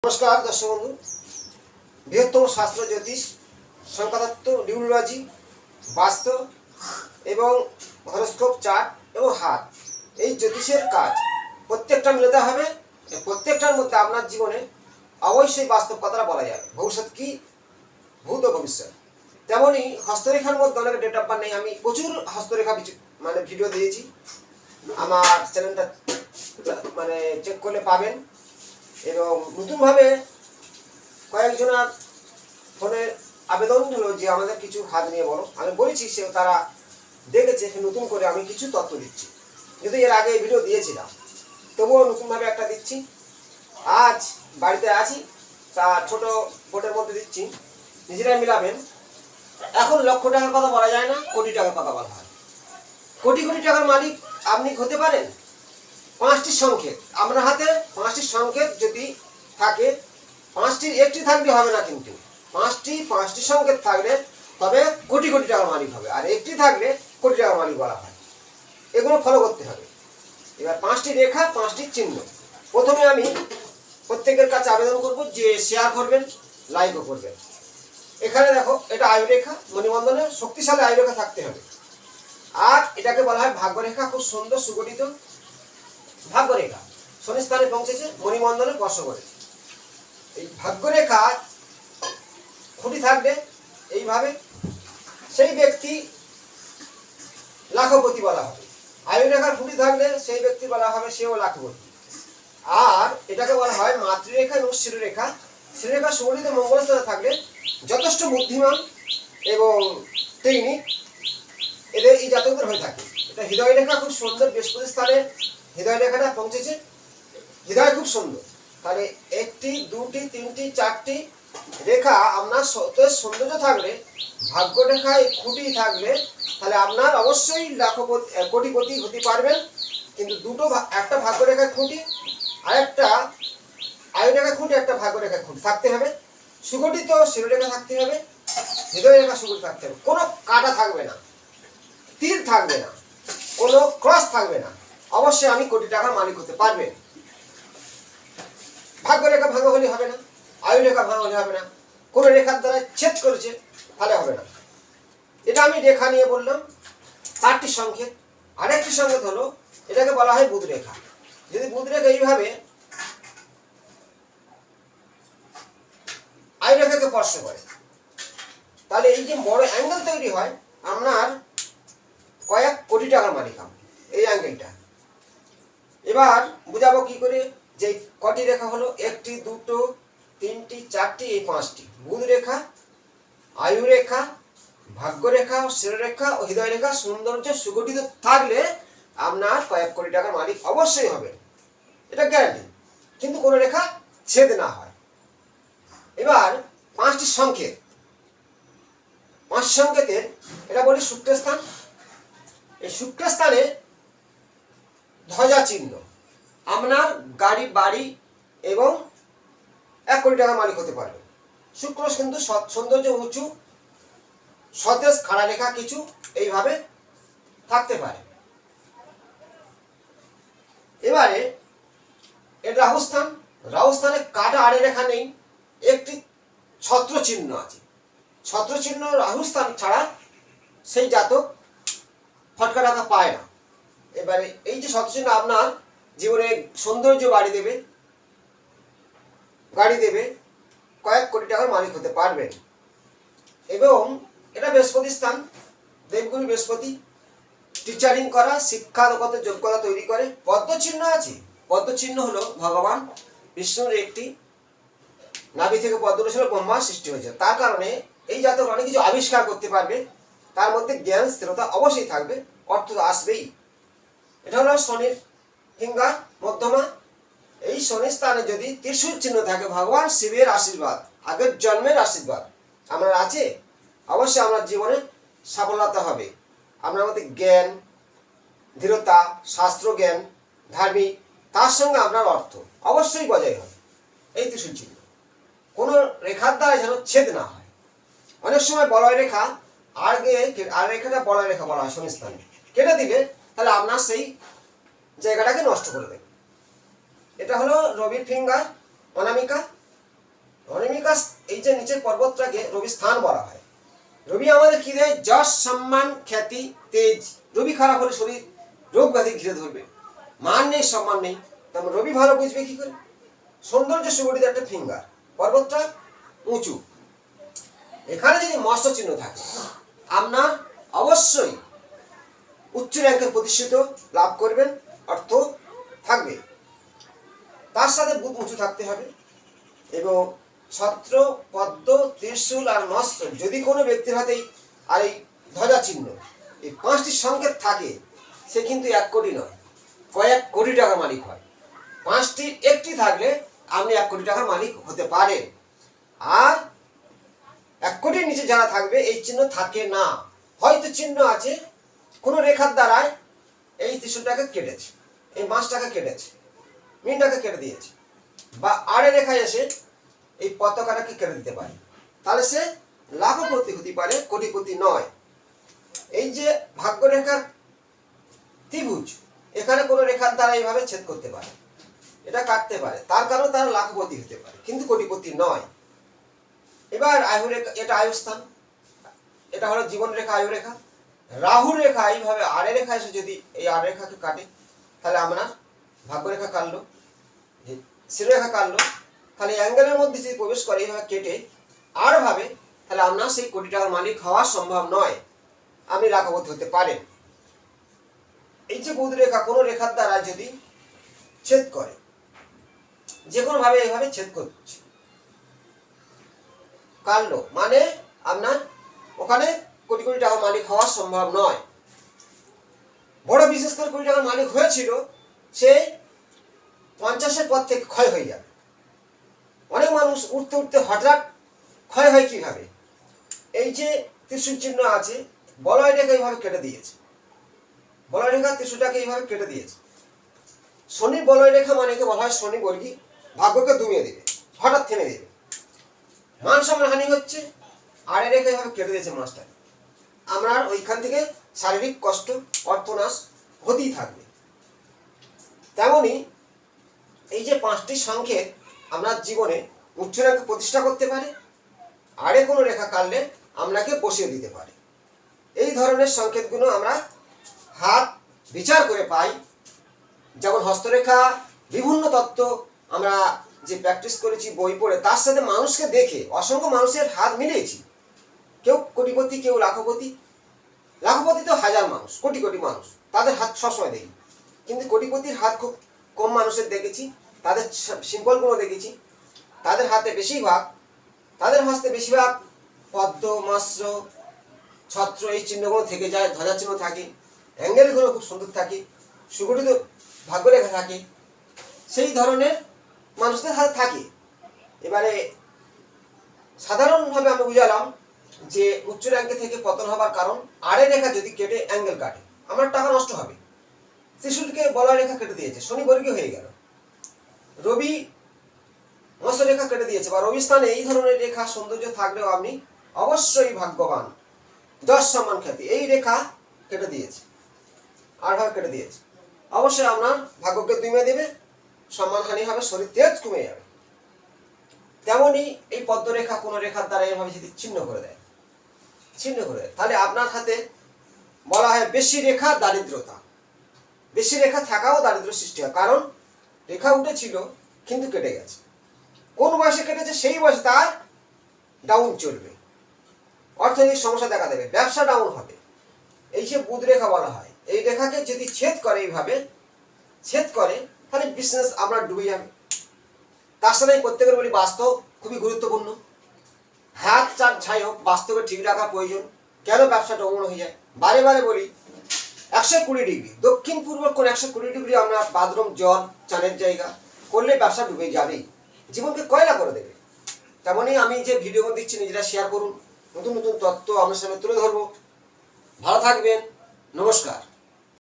নমস্কার দর্শক বন্ধু। বৃহত্তম শাস্ত্র জ্যোতিষ, সংখ্যাতত্ত্ব, নিউরোলজি, বাস্তু এবং হরোস্কোপ চার্ট এবং হাত, এই জ্যোতিষের কাজ প্রত্যেকটা মিলাতে হবে। প্রত্যেকটার মধ্যে আপনার জীবনে অবশ্যই বাস্তব কথাটা বলা যায়, ভবিষ্যৎ কি, ভূত ও ভবিষ্যৎ। তেমনই হস্তরেখার মধ্যে অনেক ডেট অফ বার্থ নেই। আমি প্রচুর হস্তরেখা ভিডিও দিয়েছি, আমার চ্যানেলটা চেক করলে পাবেন। এবং নতুনভাবে কয়েকজনের ফোনে আবেদন হলো যে আমাদের কিছু হাত নিয়ে বলো। আমি বলেছি, সে তারা দেখেছে, নতুন করে আমি কিছু তথ্য দিচ্ছি, কিন্তু এর আগে এই ভিডিও দিয়েছিলাম, তবুও নতুনভাবে একটা দিচ্ছি। আজ বাড়িতে আছি, তা ছোট বোটের মধ্যে দিচ্ছি, নিজেরাই মিলাবেন। এখন লক্ষ টাকার কথা বলা যায় না, কোটি টাকার কথা বলা হয়। কোটি কোটি টাকার মালিক আপনি হতে পারেন। 5টি সংকেত আপনার হাতে, 5টি সংকেত যদি থাকে, 5টির একটি থাকলে হবে না, কিন্তু 5টি সংকেত থাকলে তবে কোটি কোটি টাকার মালিক হবে, আর একটি থাকলে কোটি টাকার মালিক বলা হয়। এগুলো ফলো করতে হবে। এবার 5টি রেখা, 5টি চিহ্ন। প্রথমে আমি প্রত্যেকের কাছে আবেদন করব যে শেয়ার করবেন, লাইকও করবেন। এখানে দেখো, এটা আয়ুরেখা, মণিবন্ধনের শক্তিশালী আয়ুরেখা থাকতে হবে। আর এটাকে বলা হয় ভাগ্যরেখা, খুব সুন্দর সুগঠিত ভাগ্যরেখা। শনি স্থানে পৌঁছেছে, মণিবন্ধনে স্পর্শ করেছে। এই ভাগ্যরেখা খুঁটি থাকবে এইভাবে, সেই ব্যক্তি লাখপতি বলা হবে। আয়ুরেখার খুঁটি থাকলে সেই ব্যক্তি বলা হবে সেও লাখপতি। আর এটাকে বলা হয় মাতৃরেখা এবং শিরোরেখা। শিরোরেখা সুগঠিত মঙ্গলস্থানে থাকলে যথেষ্ট বুদ্ধিমান এবং টেকনিক এদের এই জাতকদের হয়ে থাকে। এটা হৃদয় রেখা খুব সুন্দর, বৃহস্পতি স্থানে হৃদয় রেখাটা পৌঁছেছে, হৃদয় খুব সুন্দর। তাহলে 1টি 2টি 3টি 4টি রেখা আপনার সৌন্দর্য থাকলে, ভাগ্য রেখায় খুঁটি থাকলে, তাহলে আপনার অবশ্যই লাখপতি কোটিপতি হতে পারবেন। কিন্তু একটা ভাগ্য রেখায় খুঁটি, আরেকটা আয়ু রেখা খুঁটি, একটা ভাগ্য রেখায় খুঁটি থাকতে হবে। সুগঠিত শিরোরেখা থাকতে হবে, হৃদয় রেখা সুগঠিত থাকতে হবে। কোনো কাটা থাকবে না, তীর থাকবে না, কোনো ক্রস থাকবে না। অবশ্যই আমি কোটি টাকার মালিক হতে পারবেন। ভাগ্য রেখা ভাঙা হলে হবে না, আয়ু রেখা ভাঙা হলে হবে না, কোনো রেখার দ্বারা ছেদ করেছে তাহলে হবে না। এটা আমি রেখা নিয়ে বললাম। 4টি সংকেত। আরেকটি সংকেত হলো, এটাকে বলা হয় বুধ রেখা। যদি বুধ রেখা এইভাবে আয়ু রেখাকে স্পর্শ করে, তাহলে এই যে বড় অ্যাঙ্গেল তৈরি হয়, আপনার কয়েক কোটি টাকার মালিক হবে এই অ্যাঙ্গেলটা। এবার বুঝাবো কি করে যে কটি রেখা হলো, 1টি 2টো 3টি 4টি এই 5টি। বুধ রেখা, আয়ু রেখা, ভাগ্য রেখা, শিরোরেখা ও হৃদয় রেখা সৌন্দর্য সুগঠিত থাকলে আপনার কয়েক কোটি টাকার মালিক অবশ্যই হবে, এটা গ্যারান্টি। কিন্তু কোনো রেখা ছেদ না হয়। এবার 5টি সংকেত, 5 সংকেতের এটা বলি শুক্রস্থান। এই শুক্রস্থানে ধ্বজা চিহ্ন আপনার গাড়ি, বাড়ি এবং 1 কোটি টাকার মালিক হতে পারবে। শুক্র কিন্তু সৌন্দর্য উঁচু, সতেজ খাড়া রেখা কিছু এইভাবে থাকতে পারে। এবারে এটা রাহুস্থান। রাহুস্থানে কাটা আড়ে রেখা নেই, একটি ছত্র চিহ্ন আছে। ছত্র চিহ্ন রাহুস্থান ছাড়া সেই জাতক ফটকা টাকা পায় না। এবারে এই যে ছত্র চিহ্ন আপনার জীবনে সৌন্দর্য গাড়ি দেবে, কয়েক কোটি টাকার মালিক হতে পারবেন। এবং এটা বৃহস্পতি স্থান, দেবগুরু বৃহস্পতি টিচারিং করা, শিক্ষাগত যোগ্যতা তৈরি করে। পদ্ম চিহ্ন আছে। পদ্ম চিহ্ন হলো ভগবান বিষ্ণুর একটি নাভি থেকে পদ্ম ছিল, ব্রহ্মা সৃষ্টি হয়েছে। তার কারণে এই জাতক অনেক কিছু আবিষ্কার করতে পারবে। তার মধ্যে জ্ঞান স্থিরতা অবশ্যই থাকবে, অর্থ আসবেই। এটা হলো শনির ফিঙ্গার, মধ্যমা। এই শনি স্থানে যদি ত্রিশূল চিহ্ন থাকে, ভগবান শিবের আশীর্বাদ, আগের জন্মের আশীর্বাদ আপনার আছে, অবশ্যই আপনার জীবনে সফলতা হবে। আপনার মধ্যে জ্ঞান, দৃঢ়তা, শাস্ত্র জ্ঞান, ধার্মিক, তার সঙ্গে আপনার অর্থ অবশ্যই বজায় হবে। এই ত্রিশূল চিহ্ন কোনো রেখার দ্বারা যেন ছেদ না হয়। অনেক সময় বলয় রেখা আর রেখাটা বলয় রেখা বলা হয়, শনি স্থানে কেটে দিলে তাহলে আপনার সেই জায়গাটাকে নষ্ট করে দেবে। এটা হলো রবির ফিঙ্গার, অনামিকা। অনিমিকাস এই যে নিচের পর্বতটাকে রবি স্থান বলা হয়। রবি আমাদের কি দেয়? যশ, সম্মান, খ্যাতি, তেজ। রবি খারাপ হলে শরীর রোগ ব্যাধি ঘিরে ধরবে, মান নেই, সম্মান নেই। তেমন রবি ভালো বুঝবে কি করে? সৌন্দর্য সুগঠিত একটা ফিঙ্গার, পর্বতটা উঁচু, এখানে যদি মৎস্য চিহ্ন থাকে আপনার অবশ্যই উচ্চ র্যাঙ্কের প্রতিষ্ঠিত লাভ করবেন, অর্থ থাকবে। তার সাথে বুধ উঁচু থাকতে হবে এবং ছত্র, পদ্ম, ত্রিশূল আর মৎস্য যদি কোনো ব্যক্তির হাতেই আর এই ধ্বজা চিহ্ন এই 5টি সংকেত থাকে, সে কিন্তু 1 কোটি নয়, কয়েক কোটি টাকার মালিক হয়। 5টির একটি থাকলে আপনি 1 কোটি টাকার মালিক হতে পারেন। আর 1 কোটির নিচে যারা থাকবে এই চিহ্ন থাকে না, হয়তো চিহ্ন আছে কোনো রেখার দ্বারায় এই ত্রিশূলটাকে কেটেছে, এই মাছটাকে কেটেছে, মিনটাকে কেটে দিয়েছে, বা আড়ে রেখায় এসে এই পতাকাটাকে কেটে দিতে পারে, তাহলে সে লাখপতি হতে পারে, কোটিপতি নয়। এই যে ভাগ্যরেখার ত্রিভুজ, এখানে কোনো রেখার দ্বারা এইভাবে ছেদ করতে পারে, এটা কাটতে পারে, তার কারণে তারা লাখপতি হতে পারে, কিন্তু কোটিপতি নয়। এবার আয়ু রেখা, এটা আয়ুস্থান, এটা হলো জীবন রেখা, আয়ু রেখা। রাহুর রেখা এইভাবে আড়ে রেখা এসে যদি এই আড়ে রেখাকে কাটে, তাহলে আমরা ভাগ্যরেখা কাটলো, শিরোরেখা কাটলো, তাহলে অ্যাঙ্গেলের মধ্যে যদি প্রবেশ করে এইভাবে কেটে আর ভাবে, তাহলে আপনার সেই কোটি টাকার মালিক হওয়া সম্ভব নয়, আপনি লাখপতি হতে পারেন। এই যে বুধ রেখা কোনো রেখার দ্বারা যদি ছেদ করে, যে কোনো ভাবে এইভাবে ছেদ করছে, কাটলো, মানে আপনার ওখানে কোটি কোটি টাকার মালিক হওয়া সম্ভব নয়। বড় বিশেষ করে কোটি টাকার মালিক হয়েছিল, সে 50-এর পর থেকে ক্ষয় হয়ে যাবে। অনেক মানুষ উঠতে উঠতে হঠাৎ ক্ষয় হয় কিভাবে? এই যে ত্রিশূল চিহ্ন আছে, বলয় রেখা এইভাবে কেটে দিয়েছে, বলয় রেখা ত্রিশূলটাকে এইভাবে কেটে দিয়েছে। শনি বলয় রেখা মানে বলা হয় শনি বর্গী, ভাগ্যকে দমিয়ে দেবে, হঠাৎ থেমে দেবে, মান সম্মান হানি হচ্ছে। আড়ে রেখা এইভাবে কেটে দিয়েছে মাছটা, আমরা ওইখান থেকে শারীরিক কষ্ট, অর্থনাশ হতেই থাকবে। তেমনি এই যে 5টি সংকেত আপনার জীবনে উচ্চ র্যাঙ্ক প্রতিষ্ঠা করতে পারে, আড়ে কোনো রেখা কাটলে আপনাকে বসিয়ে দিতে পারে। এই ধরনের সংকেতগুলো আমরা হাত বিচার করে পাই, যেমন হস্তরেখা, বিভিন্ন তত্ত্ব আমরা যে প্র্যাকটিস করেছি বই পড়ে, তার সাথে মানুষকে দেখে অসংখ্য মানুষের হাত মিলিয়েছি। কেউ কোটিপতি, কেউ লাখপতি। লাখপতি তো হাজার মানুষ, কোটি কোটি মানুষ, তাদের হাত সবসময় দেখি, কিন্তু কোটিপতির হাত খুব কম মানুষের দেখেছি, তাদের সিম্পলগুলো দেখেছি। তাদের হাতে বেশিরভাগ, তাদের হস্তে বেশিরভাগ পদ্ম, মৎস্য, ছত্র এই চিহ্নগুলো থেকে যায়, ধ্বজা চিহ্ন থাকে, অ্যাঙ্গেলগুলো খুব সুন্দর থাকে, সুগঠিত ভাগ্যরেখা থাকে, সেই ধরনের মানুষদের হাতে থাকে। এবারে সাধারণভাবে আমি বুঝালাম যে উচ্চ র্যাঙ্কে থেকে পতন হবার কারণ, আড়ে রেখা যদি কেটে অ্যাঙ্গেল কাটে, আমার টাকা নষ্ট হবে। ত্রিশূলকে বলয় রেখা কেটে দিয়েছে, শনি বর্গী হয়ে গেল। রবি মৎস্য রেখা কেটে দিয়েছে, বা রবি স্থানে এই ধরনের রেখা সৌন্দর্য থাকলেও আপনি অবশ্যই ভাগ্যবান, যশ, সম্মান, খ্যাতি, এই রেখা কেটে দিয়েছে, আর ভাবে কেটে দিয়েছে, অবশ্যই আপনার ভাগ্যকে দমিয়ে দেবে, সম্মানহানি হবে, শরীর তেজ কমে যাবে। তেমনি এই পদ্মরেখা কোনো রেখার দ্বারা এভাবে যদি ছিন্ন করে দেয়, তাহলে আপনার হাতে বলা হয় বেশি রেখা দারিদ্রতা। বেশি রেখা থাকাও দারিদ্র সৃষ্টি হয়, কারণ রেখা উঠেছিল কিন্তু কেটে গেছে। কোন বয়সে কেটেছে, সেই বয়সে তার ডাউন চলবে, অর্থনৈতিক সমস্যা দেখা দেবে, ব্যবসা ডাউন হবে। এই যে বুধ রেখা বলা হয়, এই রেখাকে যদি ছেদ করে, এইভাবে ছেদ করে, তাহলে বিজনেস আপনার ডুবে যাবে। তার সাথে আমি প্রত্যেকের বলি, বাস্তব খুবই গুরুত্বপূর্ণ। হাত চার ছাই হোক, বাস্তবে ঠিক রাখা প্রয়োজন। কেন ব্যবসা ডাউন হয়ে যায়? বারে বারে বলি, 120 ডিগ্রি দক্ষিণ পূর্ব কোণ, 120 ডিগ্রি আমরা বাথরুম, জল, চানের জায়গা করলে ব্যবসা ডুবে যাবেই, জীবনকে কয়লা করে দেবে। তেমনই আমি যে ভিডিওগুলো দিচ্ছি, নিজেরা শেয়ার করুন, নতুন নতুন তথ্য আপনার সামনে তুলে ধরবো। ভালো থাকবেন, নমস্কার।